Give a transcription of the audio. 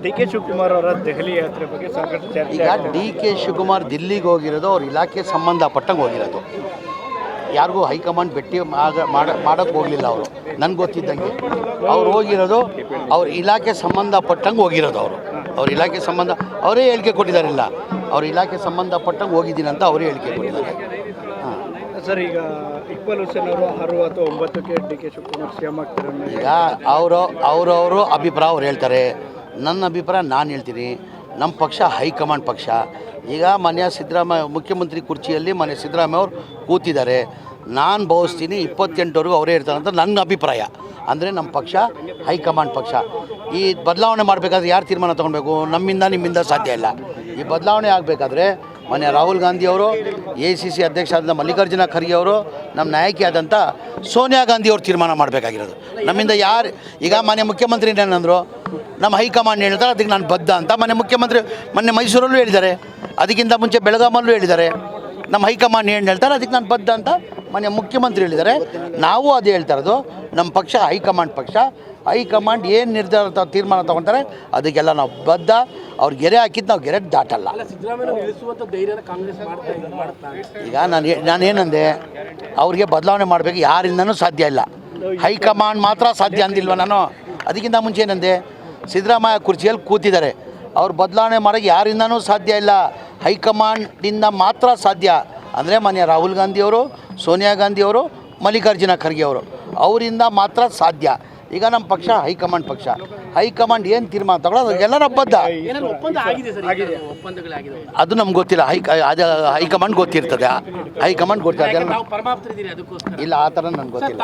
D K Shivakumar ಅವರ ದೆಹಲಿ ಯಾತ್ರೆ ಬಗ್ಗೆ ಸಾಕಷ್ಟು ಚರ್ಚೆ ಈಗ ಡಿ ಕೆ ಶಿವಕುಮಾರ್ ದಿಲ್ಲಿಗೆ ಹೋಗಿರೋದು ಅವ್ರ ಇಲಾಖೆ ಸಂಬಂಧಪಟ್ಟಂಗೆ ಹೋಗಿರೋದು. ಯಾರಿಗೂ ಹೈಕಮಾಂಡ್ ಭೇಟಿ ಮಾಡೋಕ್ಕೆ ಹೋಗಲಿಲ್ಲ ಅವರು. ನನಗೆ ಗೊತ್ತಿದ್ದಂಗೆ ಅವ್ರು ಹೋಗಿರೋದು ಅವ್ರ ಇಲಾಖೆ ಸಂಬಂಧಪಟ್ಟಂಗೆ ಹೋಗಿರೋದು. ಅವ್ರ ಇಲಾಖೆ ಸಂಬಂಧ ಅವರೇ ಹೇಳಿಕೆ ಕೊಟ್ಟಿದ್ದಾರಿಲ್ಲ, ಅವ್ರ ಇಲಾಖೆ ಸಂಬಂಧಪಟ್ಟಂಗೆ ಹೋಗಿದ್ದೀನಿ ಅಂತ ಅವರೇ ಹೇಳಿಕೆ ಕೊಟ್ಟಿದ್ದಾರೆ. ಸರ್, ಈಗ ಇಕ್ಬಾಲ್ ಹುಸೇನ್ ಅವರು 6 ಅಥವಾ 9ಕ್ಕೆ ಡಿ ಕೆ ಶಿವಕುಮಾರ್ ಸಿಎಂ ಆಗ್ತಾರೆ. ಈಗ ಅವರವರು ಅಭಿಪ್ರಾಯ ಅವ್ರು ಹೇಳ್ತಾರೆ, ನನ್ನ ಅಭಿಪ್ರಾಯ ನಾನು ಹೇಳ್ತೀನಿ. ನಮ್ಮ ಪಕ್ಷ ಹೈಕಮಾಂಡ್ ಪಕ್ಷ. ಈಗ ಮನೆಯ ಸಿದ್ದರಾಮಯ್ಯ ಮುಖ್ಯಮಂತ್ರಿ ಕುರ್ಚಿಯಲ್ಲಿ ಮನೆ ಸಿದ್ದರಾಮಯ್ಯ ಅವರು ಕೂತಿದ್ದಾರೆ. ನಾನು ಭಾವಿಸ್ತೀನಿ 28ವರೆಗೂ ಅವರೇ ಇರ್ತಾರೆ ಅಂತ ನನ್ನ ಅಭಿಪ್ರಾಯ. ಅಂದರೆ ನಮ್ಮ ಪಕ್ಷ ಹೈಕಮಾಂಡ್ ಪಕ್ಷ. ಈ ಬದಲಾವಣೆ ಮಾಡಬೇಕಾದ್ರೆ ಯಾರು ತೀರ್ಮಾನ ತೊಗೊಳ್ಬೇಕು? ನಿಮ್ಮಿಂದ ಸಾಧ್ಯ ಇಲ್ಲ. ಈ ಬದಲಾವಣೆ ಆಗಬೇಕಾದ್ರೆ ಮನೆ ರಾಹುಲ್ ಗಾಂಧಿ ಅವರು, ACC ಅಧ್ಯಕ್ಷ ಆದ ಮಲ್ಲಿಕಾರ್ಜುನ ಖರ್ಗೆ ಅವರು, ನಮ್ಮ ನಾಯಕಿಯಾದಂಥ ಸೋನಿಯಾ ಗಾಂಧಿ ಅವರು ತೀರ್ಮಾನ ಮಾಡಬೇಕಾಗಿರೋದು. ನಮ್ಮಿಂದ ಯಾರು? ಈಗ ಮನೆ ಮುಖ್ಯಮಂತ್ರಿ ಏನಂದರು, ನಮ್ಮ ಹೈಕಮಾಂಡ್ ಹೇಳ್ತಾರೆ ಅದಕ್ಕೆ ನಾನು ಬದ್ಧ ಅಂತ. ಮುಖ್ಯಮಂತ್ರಿ ಮೊನ್ನೆ ಮೈಸೂರಲ್ಲೂ ಹೇಳಿದ್ದಾರೆ, ಅದಕ್ಕಿಂತ ಮುಂಚೆ ಬೆಳಗಾಮಲ್ಲೂ ಹೇಳಿದ್ದಾರೆ, ನಮ್ಮ ಹೈಕಮಾಂಡ್ ಏನು ಹೇಳ್ತಾರೆ ಅದಕ್ಕೆ ನಾನು ಬದ್ಧ ಅಂತ ಮನೆ ಮುಖ್ಯಮಂತ್ರಿ ಹೇಳಿದ್ದಾರೆ. ನಾವು ಅದೇ ಹೇಳ್ತಾ ಇರೋದು, ನಮ್ಮ ಪಕ್ಷ ಹೈಕಮಾಂಡ್ ಪಕ್ಷ. ಹೈಕಮಾಂಡ್ ಏನು ನಿರ್ಧಾರ ತೀರ್ಮಾನ ತೊಗೊಳ್ತಾರೆ ಅದಕ್ಕೆಲ್ಲ ನಾವು ಬದ್ಧ. ಅವ್ರು ಗೆರೆ ಹಾಕಿದ್ದು ನಾವು ಗೆರೆ ದಾಟಲ್ಲ. ಈಗ ನಾನೇನಂದೆ, ಅವ್ರಿಗೆ ಬದಲಾವಣೆ ಮಾಡಬೇಕು, ಯಾರಿಂದನೂ ಸಾಧ್ಯ ಇಲ್ಲ. ಹೈಕಮಾಂಡ್ ಮಾತ್ರ ಸಾಧ್ಯ ಅಂದಿಲ್ವ ನಾನು? ಅದಕ್ಕಿಂತ ಮುಂಚೆ ಏನಂದೆ, ಸಿದ್ದರಾಮಯ್ಯ ಕುರ್ಚಿಯಲ್ಲಿ ಕೂತಿದ್ದಾರೆ, ಅವ್ರು ಬದಲಾವಣೆ ಮಾಡೋಕ್ಕೆ ಯಾರಿಂದನೂ ಸಾಧ್ಯ ಇಲ್ಲ, ಹೈಕಮಾಂಡಿಂದ ಮಾತ್ರ ಸಾಧ್ಯ. ಅಂದರೆ ಮನೆಯ ರಾಹುಲ್ ಗಾಂಧಿಯವರು, ಸೋನಿಯಾ ಗಾಂಧಿಯವರು, ಮಲ್ಲಿಕಾರ್ಜುನ ಖರ್ಗೆ ಅವರು, ಅವರಿಂದ ಮಾತ್ರ ಸಾಧ್ಯ. ಈಗ ನಮ್ಮ ಪಕ್ಷ ಹೈಕಮಾಂಡ್ ಪಕ್ಷ. ಹೈಕಮಾಂಡ್ ಏನು ತೀರ್ಮಾನ ತಗೊಳ್ಳೋದು ಅದಕ್ಕೆಲ್ಲ ಬದ್ಧ. ಅದು ನಮ್ಗೆ ಗೊತ್ತಿಲ್ಲ. ಹೈಕಮಾಂಡ್ ಗೊತ್ತಿರ್ತದೆ. ಹೈಕಮಾಂಡ್ ಗೊತ್ತಿಲ್ಲ. ಇಲ್ಲ, ಆ ಥರ ನನಗೆ ಗೊತ್ತಿಲ್ಲ.